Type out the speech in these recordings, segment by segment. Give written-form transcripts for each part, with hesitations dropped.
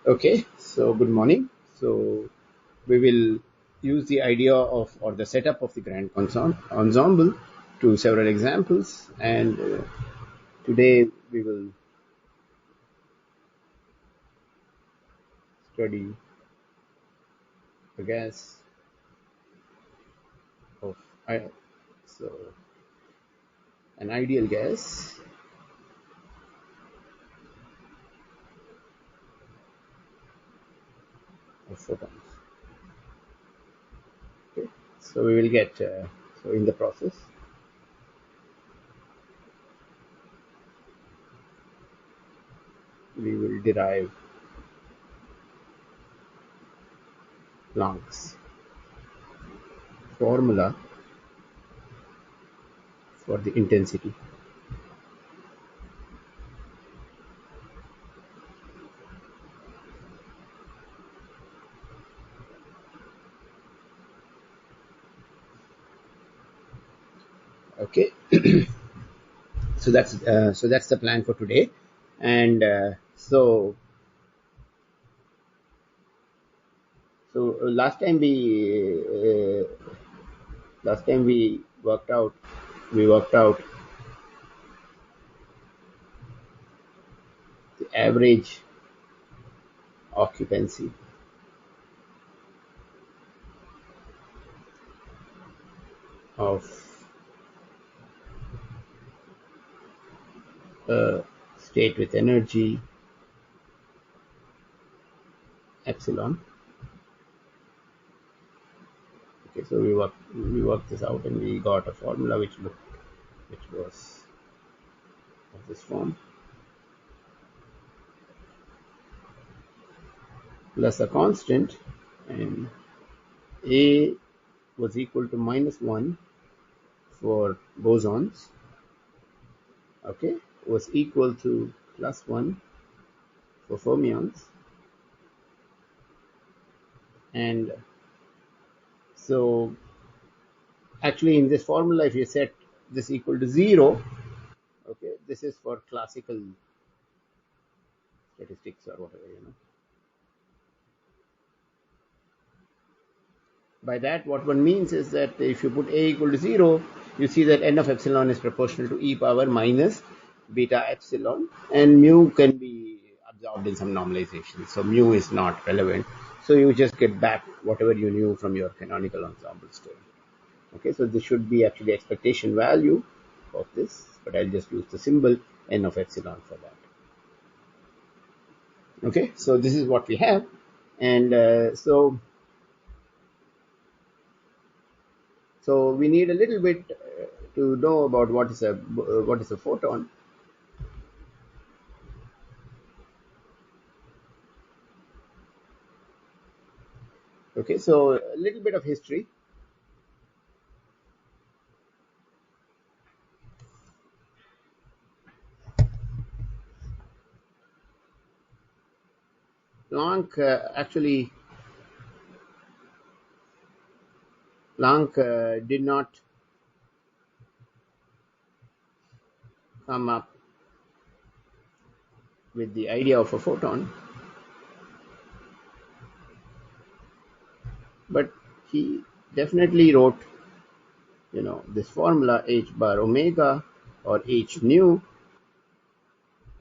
Okay, so good morning. So we will use the idea of or the setup of the grand ensemble to several examples, and today we will study the gas of I- so an ideal gas of photons. Okay, so we will get so in the process we will derive Planck's formula for the intensity. Okay, so that's the plan for today, and so last time we worked out the average occupancy of a state with energy epsilon. Okay, so we worked this out and we got a formula which was of this form, plus a constant, and A was equal to -1 for bosons. Okay, was equal to +1 for fermions, and so actually in this formula, if you set this equal to 0, okay, this is for classical statistics or whatever. By that, what one means is that if you put A equal to 0, you see that n of epsilon is proportional to e power minus beta epsilon, and mu can be absorbed in some normalization. So mu is not relevant. So you just get back whatever you knew from your canonical ensemble story. Okay, so this should be actually expectation value of this, but I'll just use the symbol n of epsilon for that. Okay, so this is what we have, and so we need a little bit to know about what is a photon. Okay, so a little bit of history. Planck did not come up with the idea of a photon, but he definitely wrote, this formula h bar omega or h nu.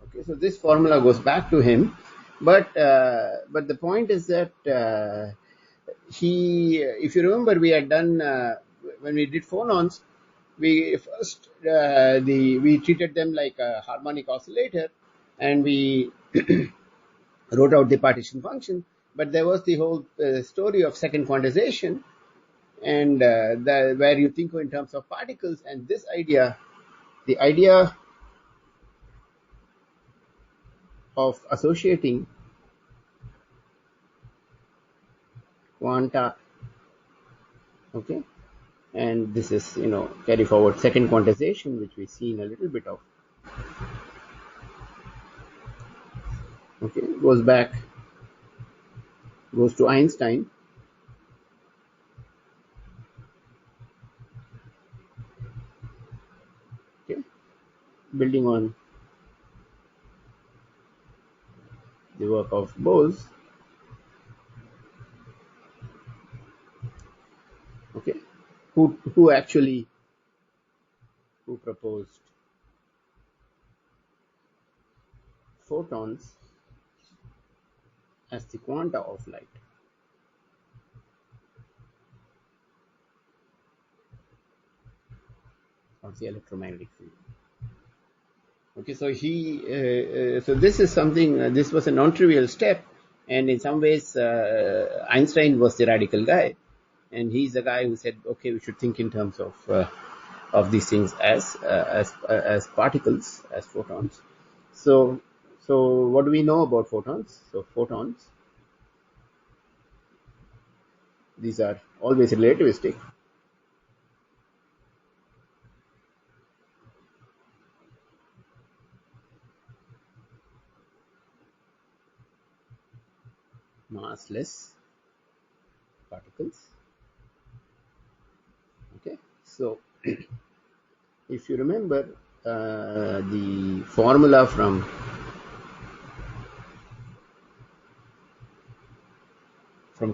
Okay, so this formula goes back to him, but the point is that if you remember, we had done when we did phonons, we first we treated them like a harmonic oscillator, and we wrote out the partition function. But there was the whole story of second quantization, and where you think in terms of particles, and this idea, the idea of associating quanta. Okay, and this is carry forward second quantization, which we've seen a little bit of. Okay, goes to Einstein. Okay, building on the work of Bose, who actually proposed photons as the quanta of light. Or the electromagnetic field. Okay, so so this is something. This was a non-trivial step, and in some ways, Einstein was the radical guy, and he's the guy who said, "Okay, we should think in terms of these things as particles, as photons." So what do we know about photons? So photons, these are always relativistic. Massless particles. Okay, so if you remember the formula from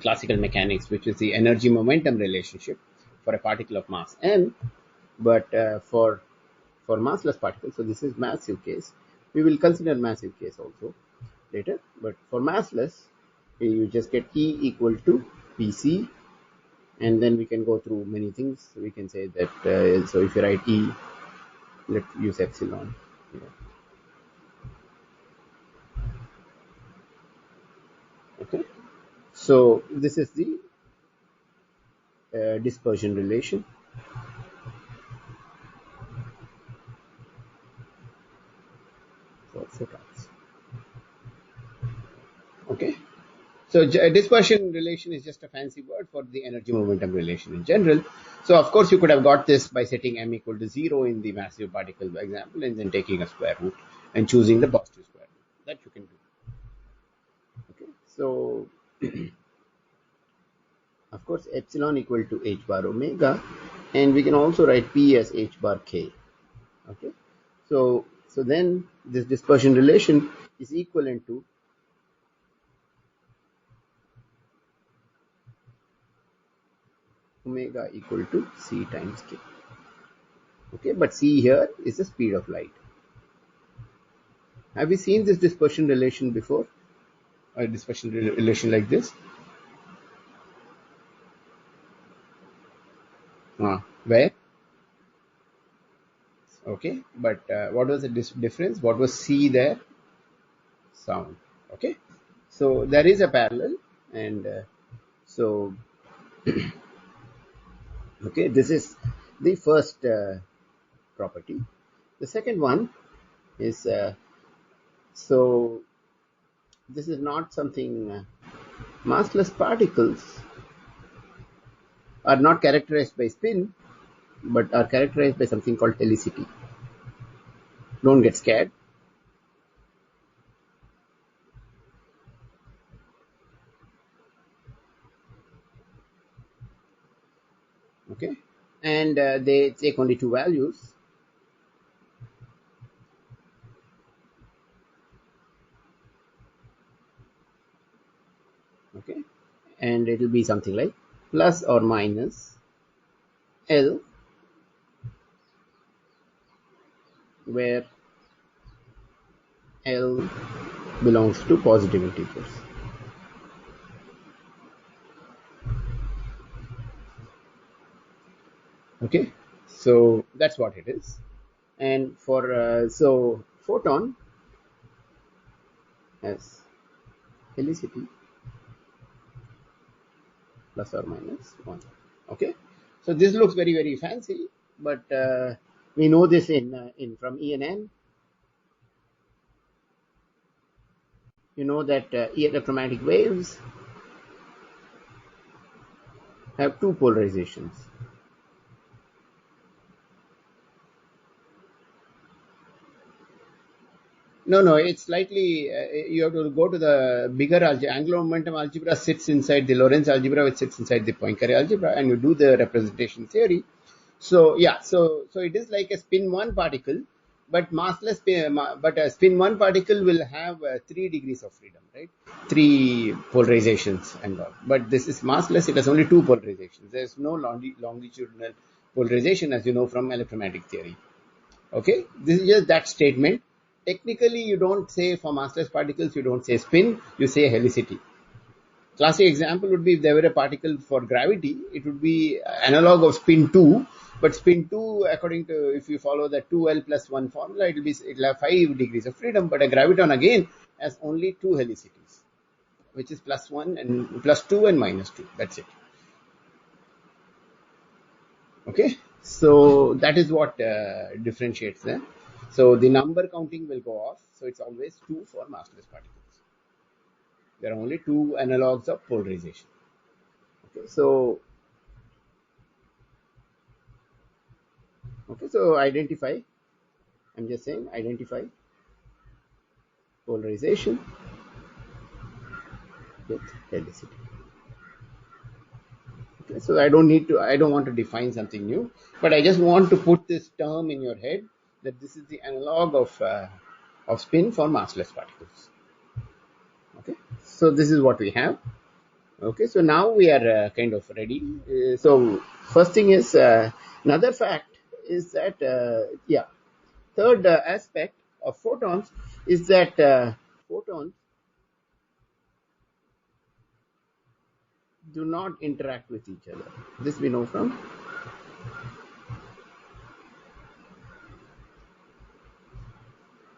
classical mechanics, which is the energy momentum relationship for a particle of mass m, but for massless particles, so this is massive case. We will consider massive case also later, but for massless, you just get E equal to Pc, and then we can go through many things. We can say that, so if you write E, let's use epsilon here. Okay, so this is the dispersion relation. For photons. Okay, so dispersion relation is just a fancy word for the energy momentum relation in general. So of course you could have got this by setting m equal to 0 in the massive particle example, and then taking a square root and choosing the positive square root. That you can do. Okay, so of course epsilon equal to h bar omega, and we can also write P as h bar k. Okay, so then this dispersion relation is equivalent to omega equal to c times k. Okay, but c here is the speed of light. Have we seen this dispersion relation before? A dispersion relation like this? Where? Okay, but what was the difference? What was c there? Sound. Okay, so there is a parallel, and so okay, this is the first property. The second one is so this is not something massless particles are not characterized by spin, but are characterized by something called helicity. Don't get scared. Okay, and they take only two values. Okay, and it will be something like plus or minus L, where L belongs to positive integers. Okay, so that's what it is. And for so photon has helicity plus or minus 1. Okay, so this looks very, very fancy, but we know this in from E and N. You know that electromagnetic waves have two polarizations. No, it's slightly, you have to go to the bigger algebra. Angular momentum algebra sits inside the Lorentz algebra, which sits inside the Poincare algebra, and you do the representation theory. So yeah, so it is like a spin 1 particle, but massless, but a spin 1 particle will have 3 degrees of freedom, right? 3 polarizations and all. But this is massless, it has only 2 polarizations. There's no longitudinal polarization, as you know from electromagnetic theory. Okay, this is just that statement. Technically, you don't say for massless particles, you don't say spin, you say helicity. Classic example would be if there were a particle for gravity, it would be analog of spin 2, but spin 2, according to, if you follow the 2L plus 1 formula, it'll have 5 degrees of freedom, but a graviton again has only 2 helicities, which is plus 1 and plus 2 and minus 2. That's it. Okay, so that is what differentiates them. So the number counting will go off, so it's always 2 for massless particles. There are only 2 analogs of polarization. Okay, so identify, I'm just saying identify polarization with helicity. Okay, so I don't want to define something new, but I just want to put this term in your head that this is the analog of spin for massless particles. Okay, so this is what we have. Okay, so now we are kind of ready. So first thing is another fact is that third aspect of photons is that photons do not interact with each other. This we know from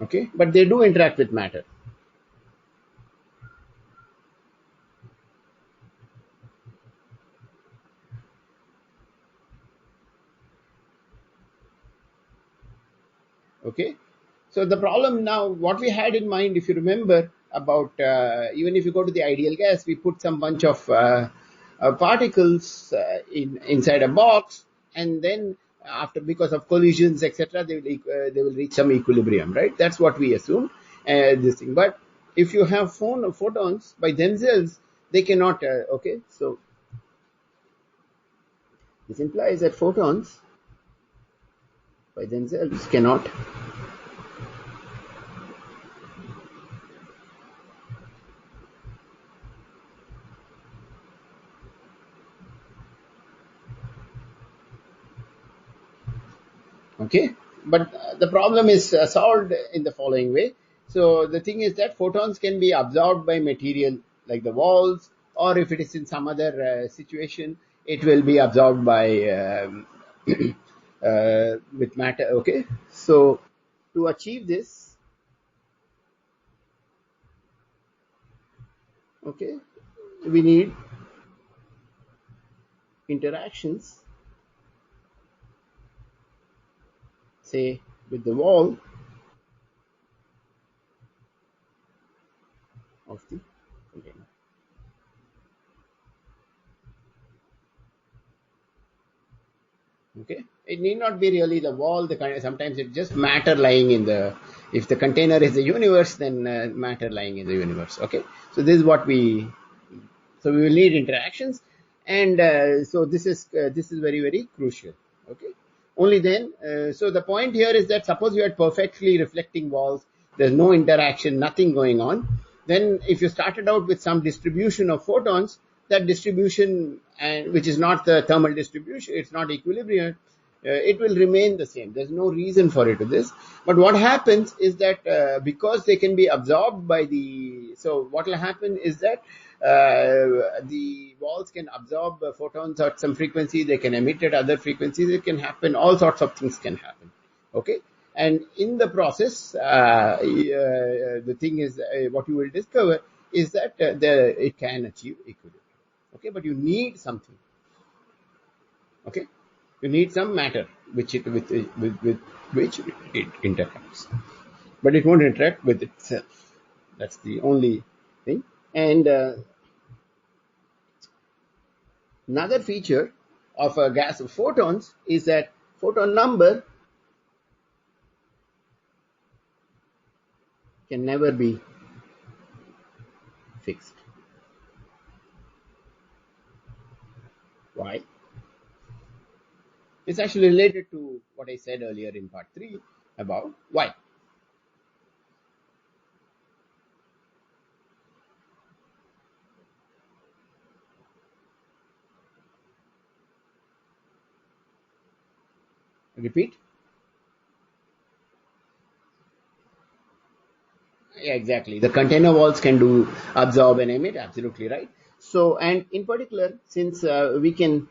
okay, but they do interact with matter. Okay, so the problem now, what we had in mind, if you remember, about even if you go to the ideal gas, we put some bunch of particles inside a box, and then after, because of collisions, etc., they will reach some equilibrium, right? That's what we assume. This thing, but if you have photons by themselves, they cannot. Okay, so this implies that photons by themselves cannot okay, but the problem is solved in the following way. So the thing is that photons can be absorbed by material like the walls, or if it is in some other situation, it will be absorbed by with matter. Okay, so to achieve this, okay, we need interactions, say with the wall of the container. Okay, it need not be really the wall. Sometimes it's just matter lying in the. If the container is the universe, then matter lying in the universe. Okay, so this is what we. So we will need interactions, and so this is very crucial. Okay, only then. So the point here is that suppose you had perfectly reflecting walls. There's no interaction, nothing going on. Then if you started out with some distribution of photons, that distribution, and which is not the thermal distribution, it's not equilibrium, it will remain the same. There's no reason for it to this. But what happens is that because they can be absorbed by the, so what will happen is that the walls can absorb photons at some frequency, they can emit at other frequencies, it can happen, all sorts of things can happen. Okay, and in the process, the thing is, what you will discover is that it can achieve equilibrium. Okay, but you need something. Okay, you need some matter with which it interacts, but it won't interact with itself. That's the only thing. And another feature of a gas of photons is that photon number can never be fixed. Why? It's actually related to what I said earlier in part 3, about Y. Repeat. Yeah, exactly. The container walls can do absorb and emit. Absolutely right. So, and in particular, since we can,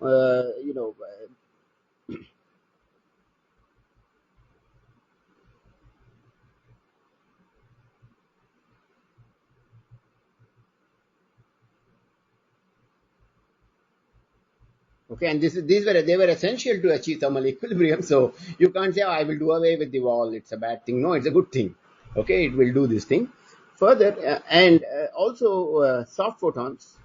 you know, okay, and they were essential to achieve thermal equilibrium. So you can't say, oh, I will do away with the wall. It's a bad thing. No, it's a good thing. Okay, it will do this thing. Further, and also soft photons,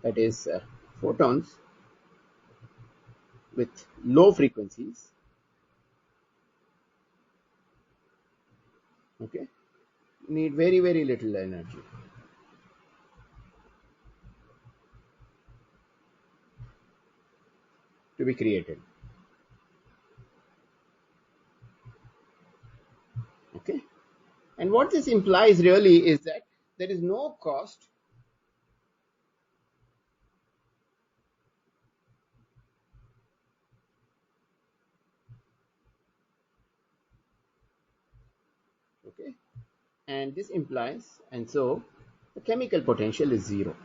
that is photons with low frequencies, okay, need very, very little energy to be created. Okay, and what this implies really is that there is no cost. Okay, and this implies, and so the chemical potential is zero.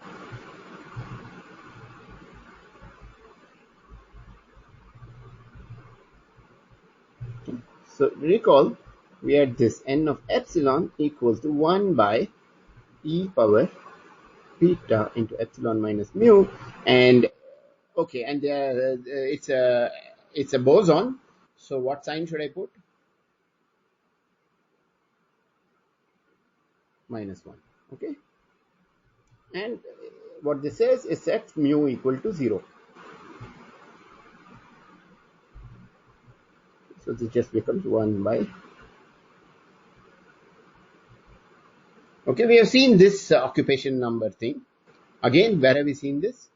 Okay. So recall, we had this n of epsilon equals to 1 by e power beta into epsilon minus mu, and okay, and it's a boson. So what sign should I put? Minus 1. Okay, and what this says is set mu equal to 0. So this just becomes 1 by. Okay, we have seen this occupation number thing. Again, where have we seen this?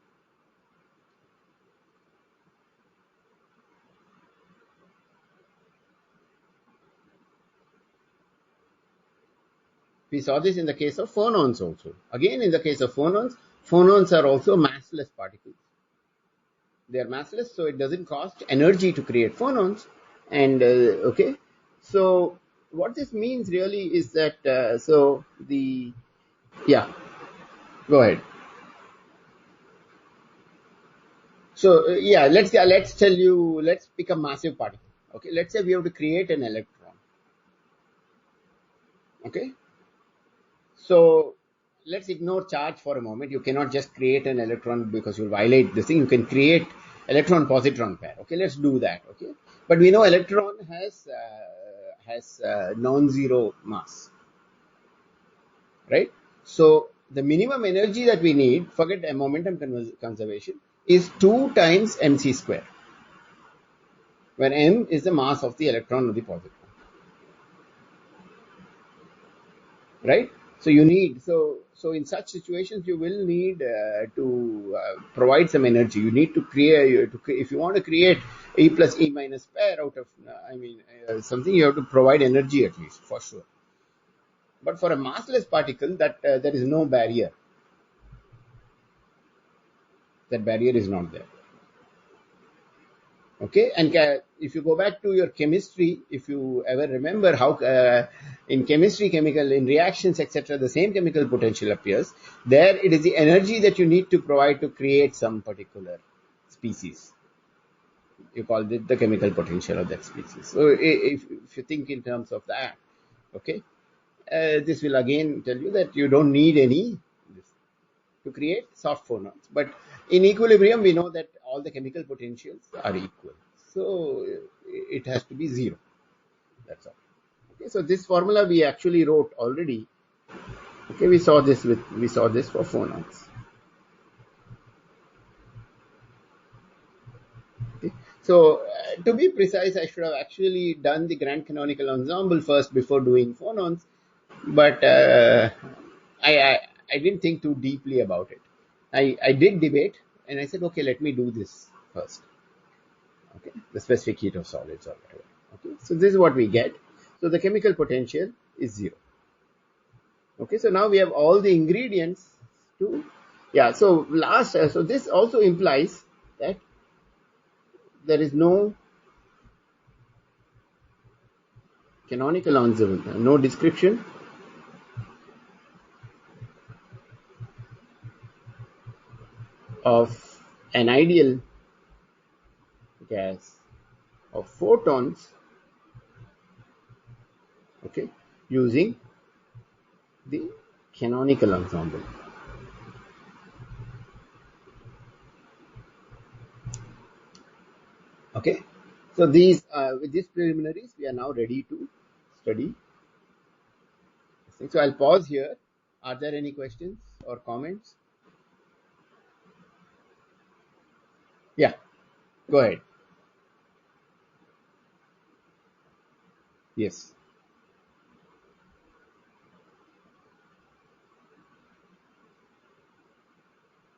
We saw this in the case of phonons also. Again, in the case of phonons, phonons are also massless particles. They are massless, so it doesn't cost energy to create phonons. And okay, so what this means really is that so the yeah, go ahead. So yeah, let's tell you. Let's pick a massive particle. Okay, let's say we have to create an electron. Okay, so let's ignore charge for a moment. You cannot just create an electron because you'll violate this thing. You can create electron positron pair. Okay, let's do that. Okay, but we know electron has non-zero mass, right? So the minimum energy that we need, forget momentum conservation, is 2 times mc square, where m is the mass of the electron or the positron, right? So you need so in such situations you will need to provide some energy. You need to create if you want to create e plus e minus pair out of something, you have to provide energy at least for sure. But for a massless particle, that there is no barrier. That barrier is not there. Okay, and if you go back to your chemistry, if you ever remember how in chemistry, chemical in reactions, etc., the same chemical potential appears. There it is the energy that you need to provide to create some particular species. You call it the chemical potential of that species. So if you think in terms of that, okay, this will again tell you that you don't need any to create soft phonons. But in equilibrium, we know that all the chemical potentials are equal. So it has to be zero. That's all. Okay, so this formula we actually wrote already. Okay, we saw this for phonons. Okay. So to be precise, I should have actually done the grand canonical ensemble first before doing phonons, but I didn't think too deeply about it. I did debate, and I said, okay, let me do this first. Okay, the specific heat of solids or whatever. Okay, so this is what we get. So the chemical potential is 0. Okay, so now we have all the ingredients to, yeah. So so this also implies that there is no canonical ensemble, no description of an ideal gas of photons, okay, using the canonical ensemble. Okay, so these with these preliminaries, we are now ready to study this thing. So I'll pause here. Are there any questions or comments? Yeah, go ahead. Yes.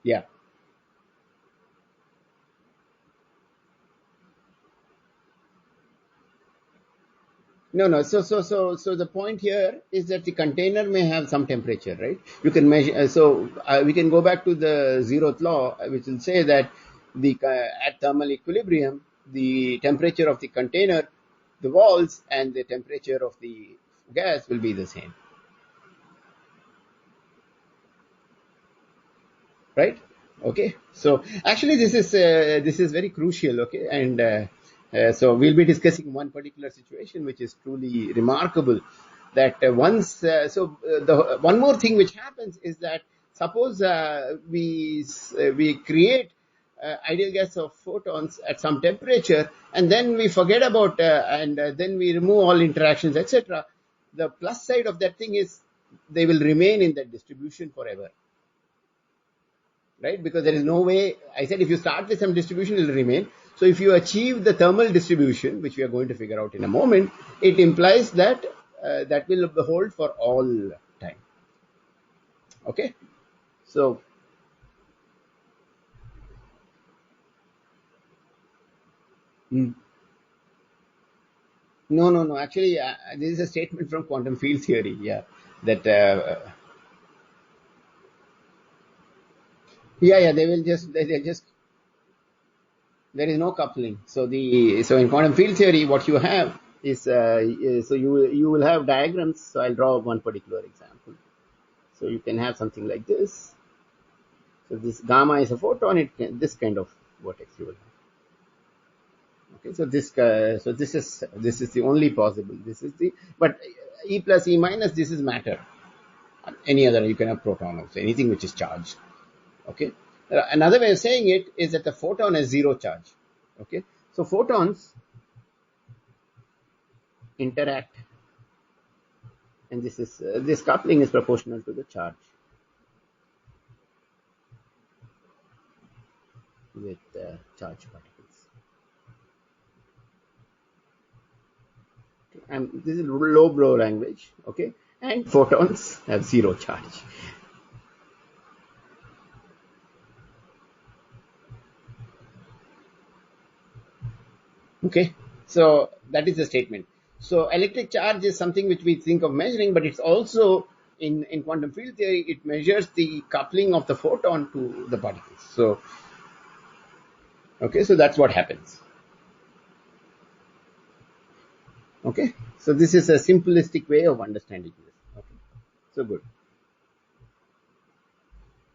Yeah. No, no. So the point here is that the container may have some temperature, right? You can measure. We can go back to the zeroth law, which will say that at thermal equilibrium, the temperature of the container, the walls, and the temperature of the gas will be the same, right? Okay. So actually, this is very crucial. Okay, and so we'll be discussing one particular situation which is truly remarkable. That the one more thing which happens is that suppose we create ideal gas of photons at some temperature, and then we forget about and then we remove all interactions, etc. The plus side of that thing is they will remain in that distribution forever, right? Because there is no way. I said if you start with some distribution, it will remain. So if you achieve the thermal distribution, which we are going to figure out in a moment, it implies that that will hold for all time. Okay, so mm, no. Actually, this is a statement from quantum field theory. Yeah, that yeah. They just there is no coupling. So in quantum field theory, what you have is so you will have diagrams. So I'll draw one particular example. So you can have something like this. So this gamma is a photon. This kind of vortex you will have. Okay, so this is the only possible. This is the but E plus E minus. This is matter. Any other you can have proton also. Anything which is charged. Okay. Another way of saying it is that the photon has zero charge. Okay. So photons interact, and this coupling is proportional to the charge with charged particles. Okay. And this is low blow language. Okay, and photons have zero charge. Okay, so that is the statement. So electric charge is something which we think of measuring, but it's also in quantum field theory, it measures the coupling of the photon to the particles. So, okay, so that's what happens. Okay, so this is a simplistic way of understanding this. Okay, so good.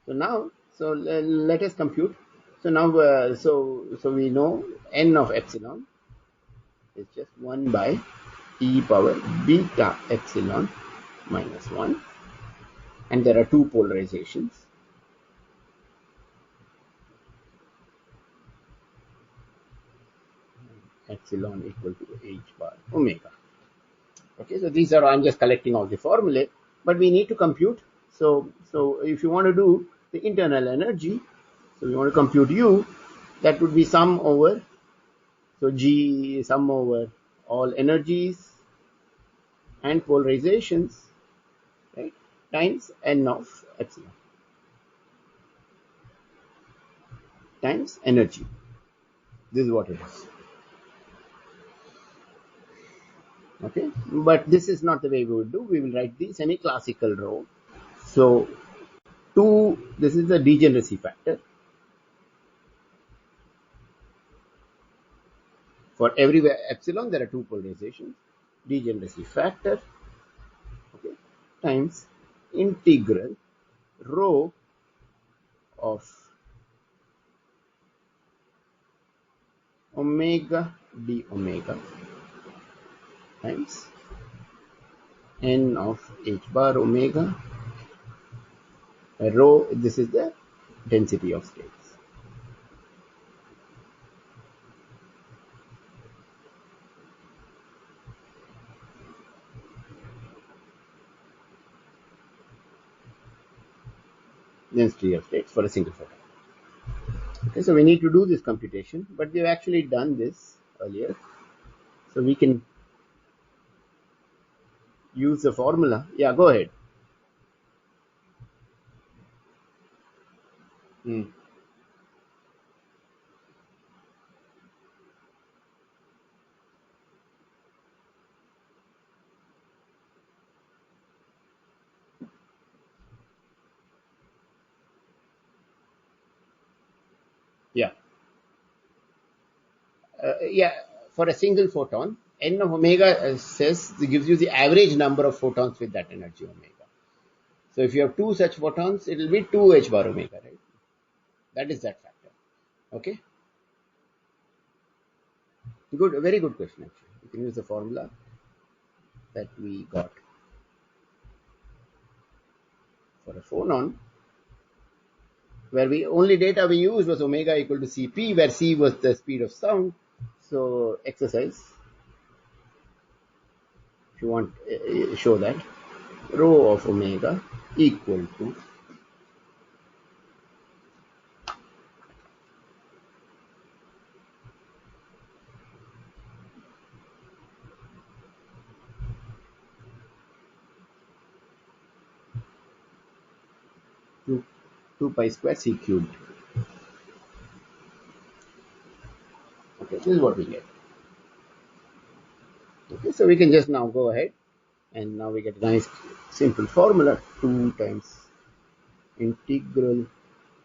So now, let us compute. So now, so we know n of epsilon is just 1 by e power beta epsilon minus 1, and there are two polarizations. Epsilon equal to h bar omega. Okay, so these are, I'm just collecting all the formulae, but we need to compute. So if you want to do the internal energy, so we want to compute U, that would be sum over, so G sum over all energies and polarizations, right, times n of epsilon times energy. This is what it is. Okay, but this is not the way we would do. We will write the semi-classical rho. So 2, this is the degeneracy factor. For every epsilon, there are 2 polarizations. Degeneracy factor, okay, times integral rho of omega d omega times n of h bar omega rho. This is the density of states. Density of states for a single photon. Okay, so we need to do this computation, but we've actually done this earlier. So we can use the formula. Yeah, go ahead. Hmm. Yeah. Yeah, for a single photon, n of omega gives you the average number of photons with that energy omega. So if you have 2 such photons, it will be 2 h bar omega, right? That is that factor. Okay. Good, a very good question actually. You can use the formula that we got for a phonon, where we only data we used was omega equal to Cp, where C was the speed of sound. So exercise, if you want, show that rho of omega equal to 2, 2 pi square C cubed. Okay, this is what we get. Okay, so we can just now go ahead, and now we get a nice simple formula. 2 times integral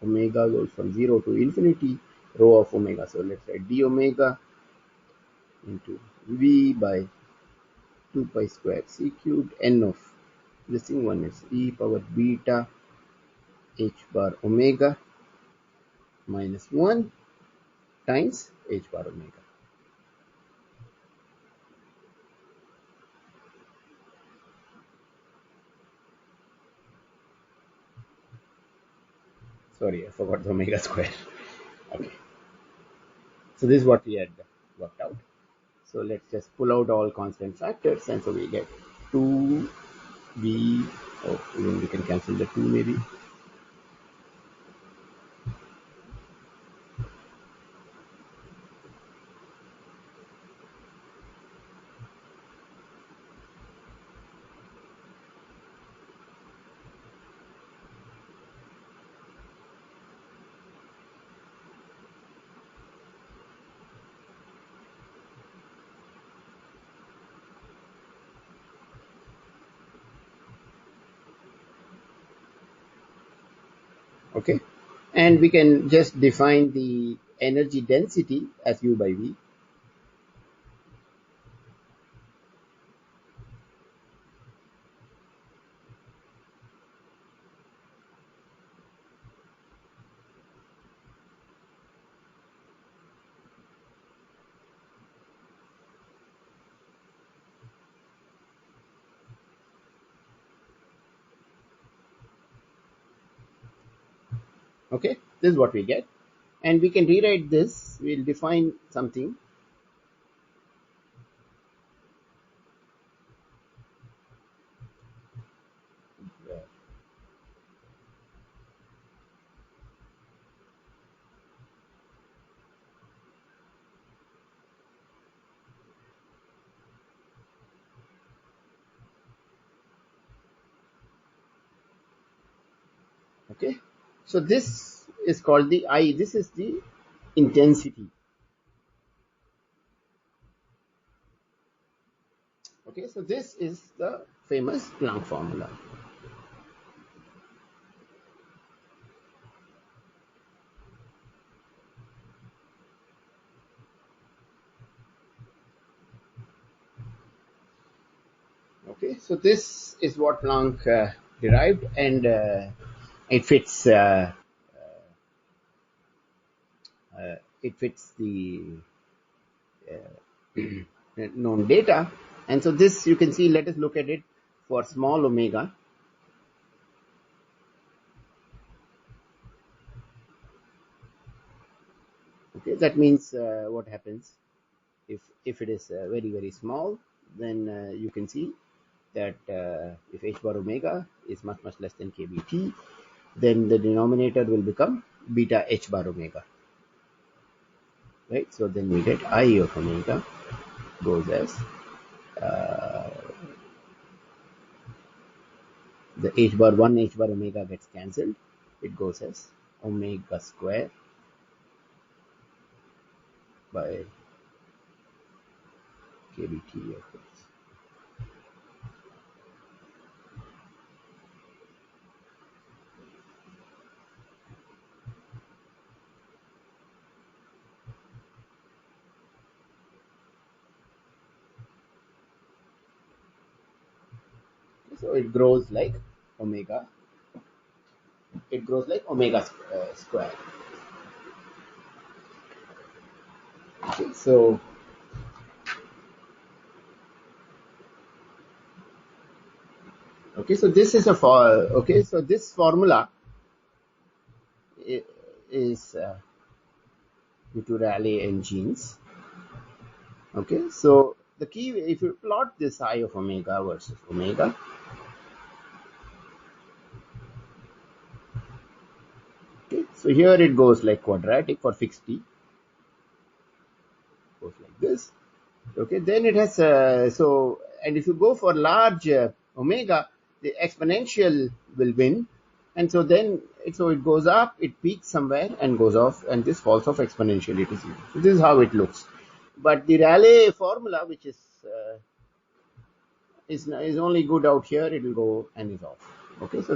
omega goes from 0 to infinity rho of omega. So let's write d omega into v by 2 pi square c cubed n of this thing. One is e power beta h bar omega minus 1 times h bar omega. Sorry, I forgot the omega square. Okay, so this is what we had worked out. So let's just pull out all constant factors, and so we get 2b, oh, even we can cancel the 2 maybe. Okay, and we can just define the energy density as u by v. Okay, this is what we get, and we can rewrite this. We'll define something. Okay, so this is called the I. This is the intensity. Okay, so this is the famous Planck formula. Okay, so this is what Planck derived, and it fits it fits the known data. And so this, you can see, let us look at it for small omega. Okay, that means what happens if it is very small, then you can see that if h bar omega is much less than kBt, then the denominator will become beta h bar omega, right? So then we get I of omega goes as the h bar 1 h bar omega gets cancelled. It goes as omega square by kBt of x. So it grows like omega. It grows like omega square. Okay, so this is a so this formula is due to Rayleigh and Jeans. Okay, so the key, if you plot this I of omega versus omega, okay, so here it goes like quadratic for fixed t, goes like this. Okay, then it has and if you go for large omega, the exponential will win, and so then it goes up, it peaks somewhere and goes off, and this falls off exponentially to zero. So this is how it looks. But the Rayleigh formula, which is only good out here, it will go and is off. Okay, so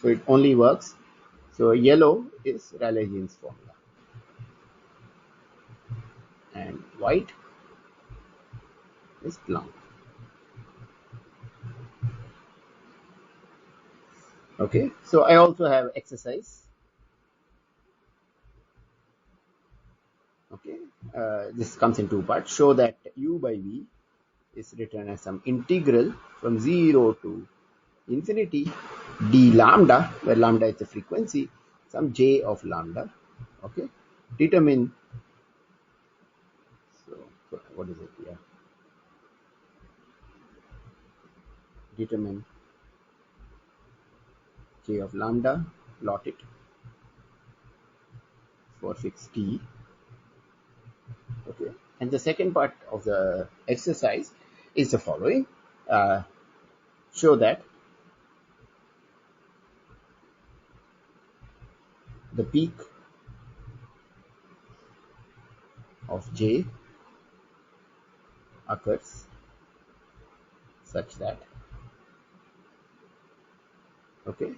it only works. So yellow is Rayleigh-Jeans formula, and white is Planck. Okay, so I also have exercise. Okay, this comes in two parts. Show that u by v is written as some integral from 0 to infinity d lambda, where lambda is the frequency, some j of lambda. Okay, determine. So what is it here? Determine j of lambda, plot it for fixed t. Okay, and the second part of the exercise is the following. Show that the peak of j occurs such that, okay,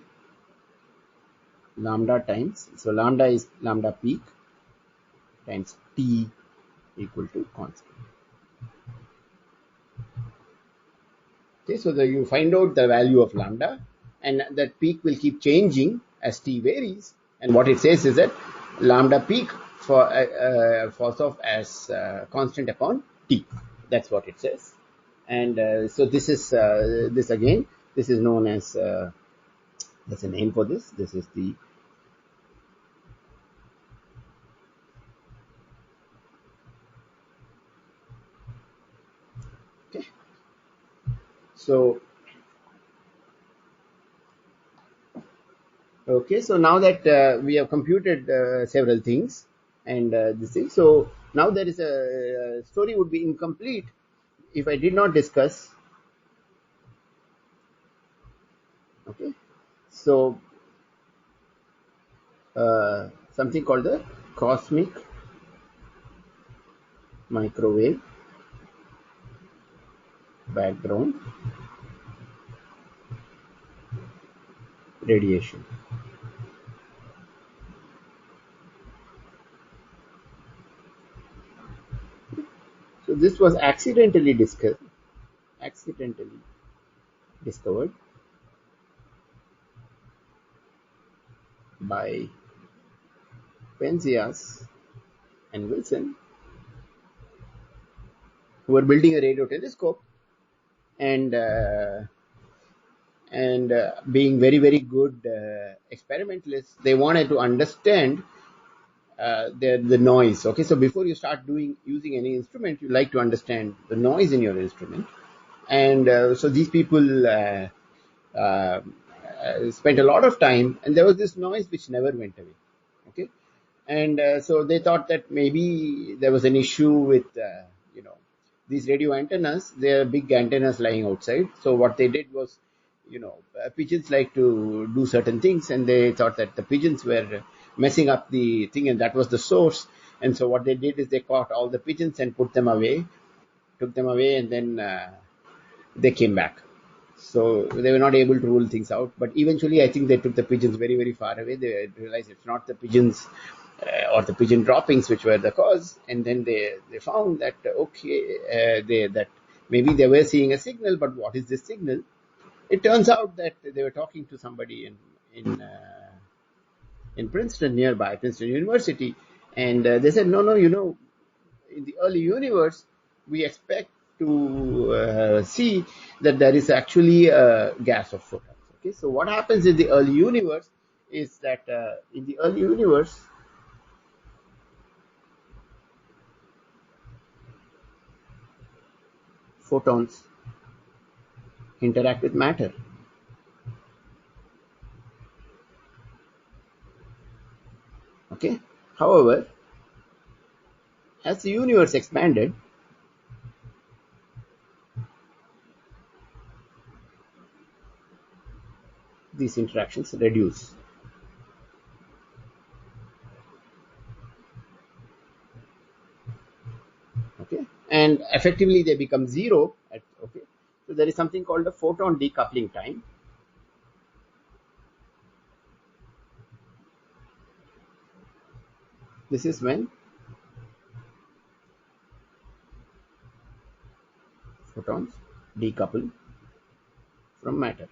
lambda times, so lambda is lambda peak times t equal to constant. Okay, so you find out the value of lambda, and that peak will keep changing as t varies, and what it says is that lambda peak falls off as constant upon t. That's what it says. And so this is this is known as there's a name for this. This is the okay. So okay, so now that we have computed several things and this thing, so now there is a story would be incomplete if I did not discuss. Okay, so something called the cosmic microwave background radiation. So this was accidentally discovered by Penzias and Wilson, who were building a radio telescope and being very very good experimentalists. They wanted to understand the noise. Okay, so before you start using any instrument, you like to understand the noise in your instrument, and so these people uh, spent a lot of time, and there was this noise which never went away. Okay, and so they thought that maybe there was an issue with you know these radio antennas. They are big antennas lying outside. So what they did was, pigeons like to do certain things, and they thought that the pigeons were messing up the thing, and that was the source. And so what they did is they caught all the pigeons and took them away, and then they came back. So they were not able to rule things out. But eventually, I think they took the pigeons very, very far away. They realized it's not the pigeons or the pigeon droppings which were the cause. And then they found that, that maybe they were seeing a signal, but what is this signal? It turns out that they were talking to somebody in Princeton, nearby Princeton University. And they said, no, in the early universe, we expect to see that there is actually a gas of photons. Okay, so what happens in the early universe is that in the early universe, photons interact with matter. Okay, however, as the universe expanded, these interactions reduce. Okay, and effectively they become zero. Okay, so there is something called a photon decoupling time. This is when photons decouple from matter.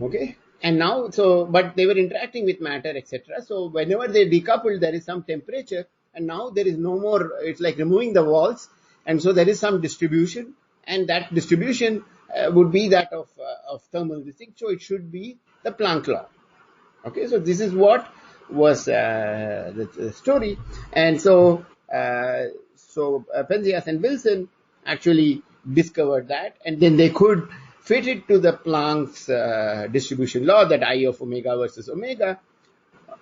Okay, and now, but they were interacting with matter, etc. So whenever they decouple, there is some temperature, and now there is no more. It's like removing the walls, and so there is some distribution, and that distribution would be that of thermal thing. So it should be the Planck law. Okay, so this is what was the story, and Penzias and Wilson actually discovered that, and then they could fit it to the Planck's distribution law, that I of omega versus omega.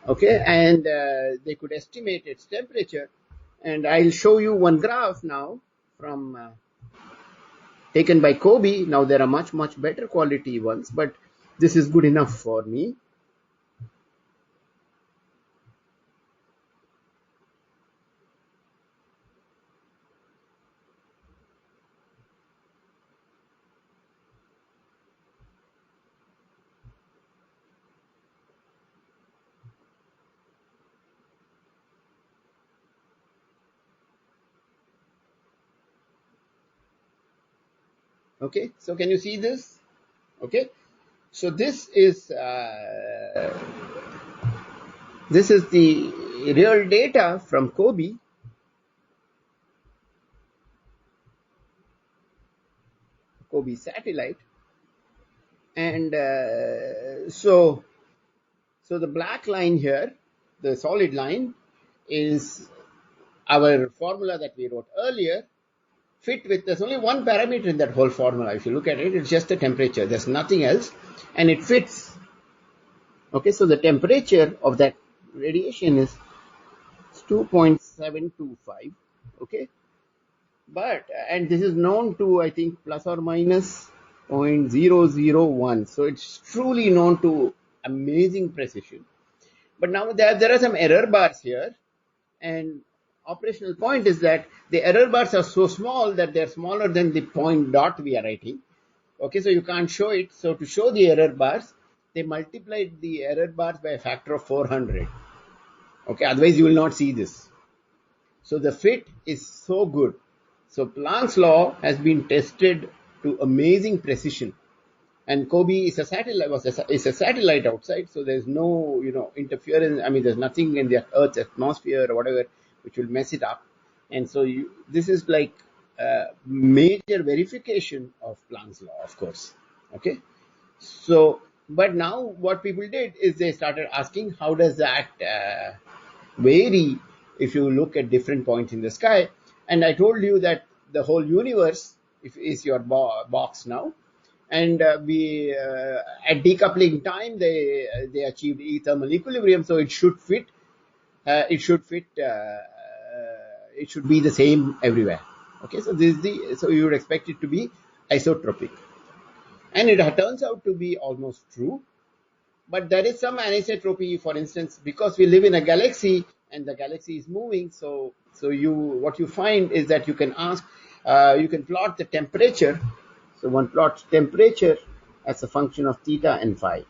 Okay, and they could estimate its temperature, and I'll show you one graph now from taken by Kobe. Now there are much better quality ones, but this is good enough for me. Okay, so can you see this? Okay, so this is the real data from Kobe satellite, and so the black line here, the solid line, is our formula that we wrote earlier. Fit with, there's only one parameter in that whole formula. If you look at it, it's just the temperature. There's nothing else, and it fits. Okay, so the temperature of that radiation is 2.725. Okay, but and this is known to, I think, plus or minus 0.001. So it's truly known to amazing precision. But now there are some error bars here, and operational point is that the error bars are so small that they're smaller than the point dot we are writing. Okay, so you can't show it. So to show the error bars, they multiplied the error bars by a factor of 400. Okay, otherwise you will not see this. So the fit is so good. So Planck's law has been tested to amazing precision. And Kobe is a satellite, is a satellite outside, so there's no, interference. I mean, there's nothing in the Earth's atmosphere or whatever which will mess it up. And so this is like a major verification of Planck's law, of course. Okay. So, but now what people did is they started asking, how does that vary if you look at different points in the sky? And I told you that the whole universe is your box now. And at decoupling time, they achieved thermal equilibrium, so it should fit. It should be the same everywhere. Okay, so so you would expect it to be isotropic, and it turns out to be almost true. But there is some anisotropy, for instance, because we live in a galaxy and the galaxy is moving. So what you find is that you can plot the temperature. So one plots temperature as a function of theta and phi.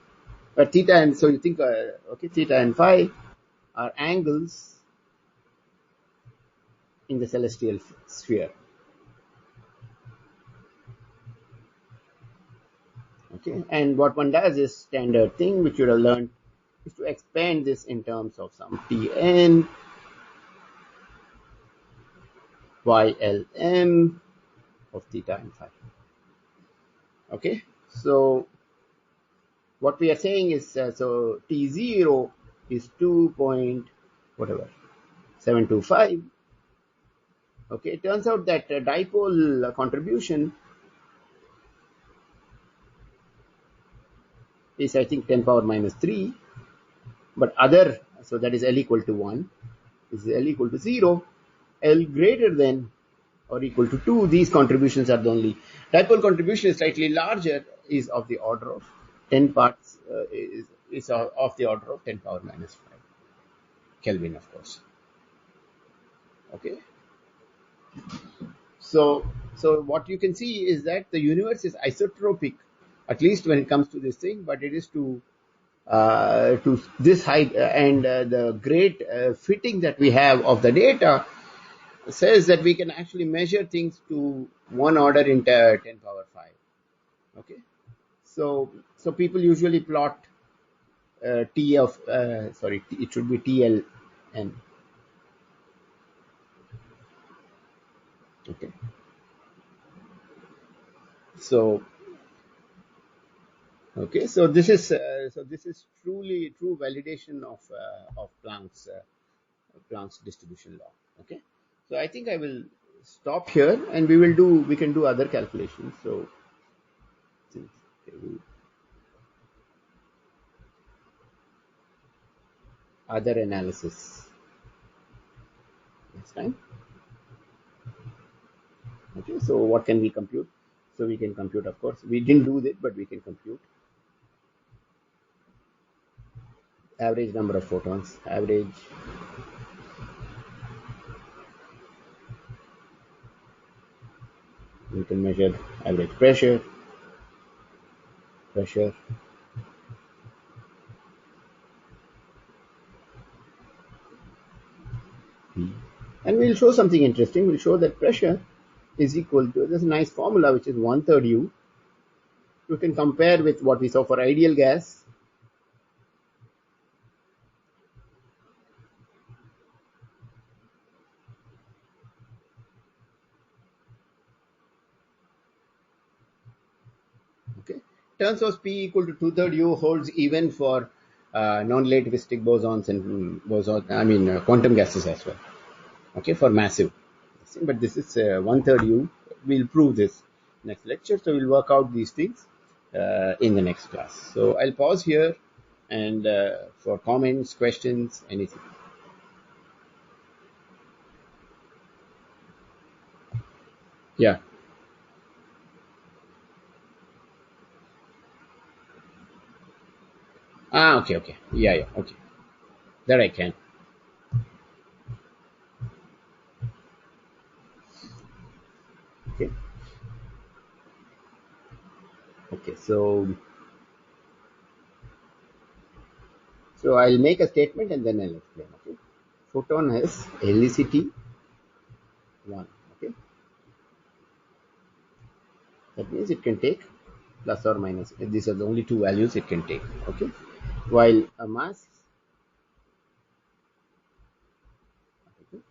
But theta and so you think, theta and phi are angles in the celestial sphere. Okay, and what one does is standard thing which you have learned is to expand this in terms of some Tn, Ylm of theta and phi. Okay, so what we are saying is so T0 is 2.725. Okay, it turns out that dipole contribution is, I think, 10 power minus 3, but so that is L equal to 1, is L equal to 0, L greater than or equal to 2, these contributions are the only. Dipole contribution is slightly larger, is of the order of 10 parts, is of the order of 10 power minus 5 Kelvin, of course. Okay. So what you can see is that the universe is isotropic, at least when it comes to this thing, but it is to this height, and the great fitting that we have of the data says that we can actually measure things to one order in 10 power 5. Okay, so people usually plot it should be TLN. Okay, so this is true validation of Planck's distribution law. Okay, so I think I will stop here, and we can do other calculations. So other analysis next time. Okay, so what can we compute? So we can compute, of course. We didn't do that, but we can compute average number of photons, average we can measure average pressure, and we'll show something interesting. We'll show that pressure is equal to, there's a nice formula which is 1/3 U. You can compare with what we saw for ideal gas. Okay, turns out P equal to 2/3 U holds even for non-relativistic bosons and quantum gases as well. Okay, for massive. But this is 1/3 U. We'll prove this next lecture. So we'll work out these things in the next class. So I'll pause here and for comments, questions, anything. Yeah. Okay. Yeah. Okay. That I can. Okay. Okay. So I'll make a statement and then I'll explain. Okay. Photon has helicity 1. Okay. That means it can take plus or minus. These are the only two values it can take. Okay. While a mass, okay,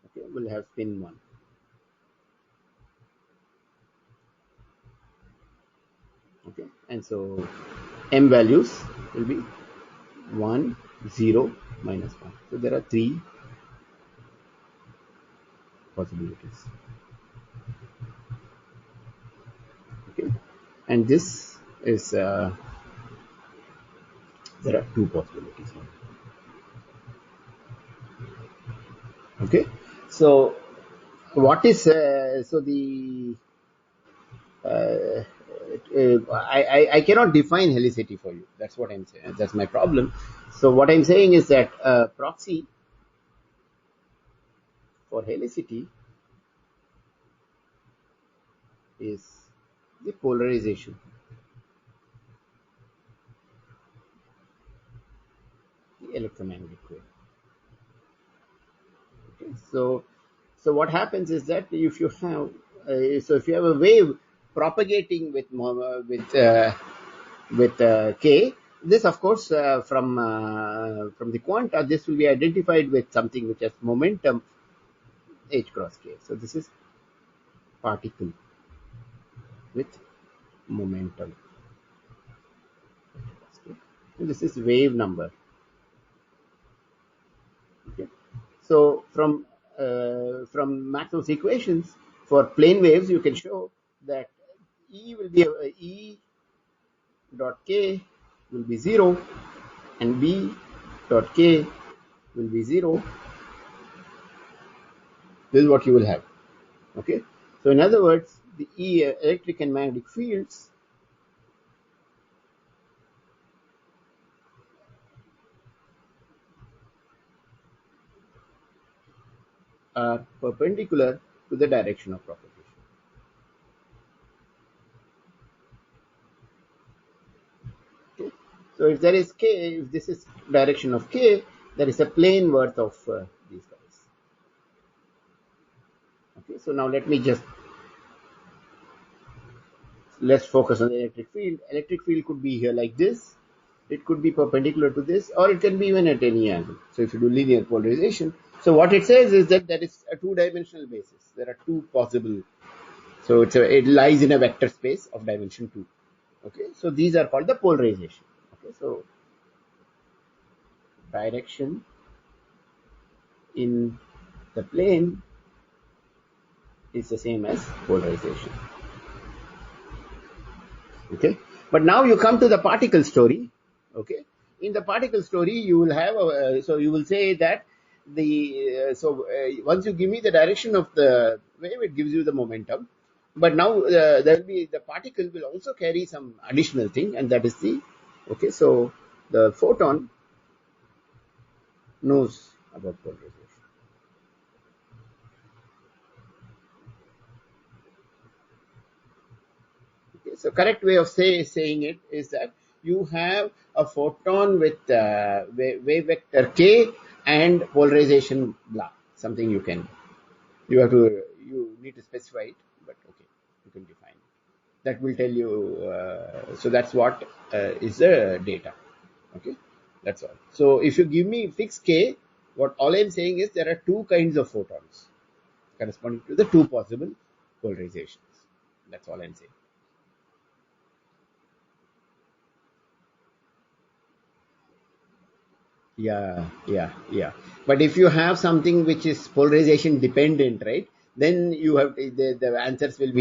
okay, will have spin 1. Okay. And so m values will be 1, 0, minus 1. So there are 3 possibilities. Okay. And this is, there are 2 possibilities. Okay. So what is, so the, I cannot define helicity for you. That's what I'm saying. That's my problem. So what I'm saying is that proxy for helicity is the polarization, the electromagnetic wave. Okay. So what happens is that if you have, if you have a wave propagating with k, this of course from the quanta, this will be identified with something which has momentum h cross k. So this is particle with momentum. And this is wave number. Okay. So from Maxwell's equations for plane waves, you can show that E will be E dot k will be 0 and B dot k will be 0. This is what you will have. Okay. So in other words, the electric and magnetic fields are perpendicular to the direction of propagation. Okay. So if there is k, if this is direction of k, there is a plane worth of these guys. Okay. So now let's focus on the electric field. Electric field could be here like this. It could be perpendicular to this, or it can be even at any angle. So if you do linear polarization, so what it says is that there is a two-dimensional basis. There are two possible. So it lies in a vector space of dimension 2. Okay, so these are called the polarization. Okay, so direction in the plane is the same as polarization. Okay, but now you come to the particle story. Okay, in the particle story you will have so you will say that once you give me the direction of the wave, it gives you the momentum, but now there will be the particle will also carry some additional thing, and that is the, okay, so the photon knows about polarization. Okay, so correct way of saying it is that you have a photon with wave vector k and polarization blah, something you need to specify it, but okay, you can define it. That will tell you, so that's what is the data. Okay, that's all. So if you give me fixed k, what all I'm saying is there are two kinds of photons corresponding to the two possible polarizations. That's all I'm saying. Yeah. But if you have something which is polarization dependent, right? Then you have the answers will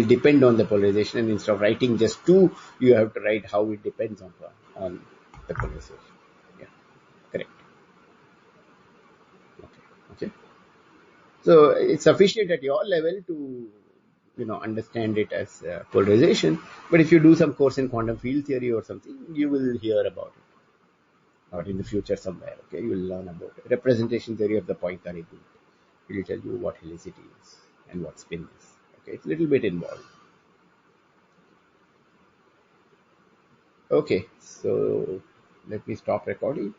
depend on the polarization, and instead of writing just two, you have to write how it depends on the polarization. Yeah, correct. Okay. So it's sufficient at your level to understand it as polarization. But if you do some course in quantum field theory or something, you will hear about it, or in the future somewhere. Okay, you will learn about it. Representation theory of the Poincaré group. it will tell you what helicity is and what spin is. Okay, it's a little bit involved. Okay, so let me stop recording.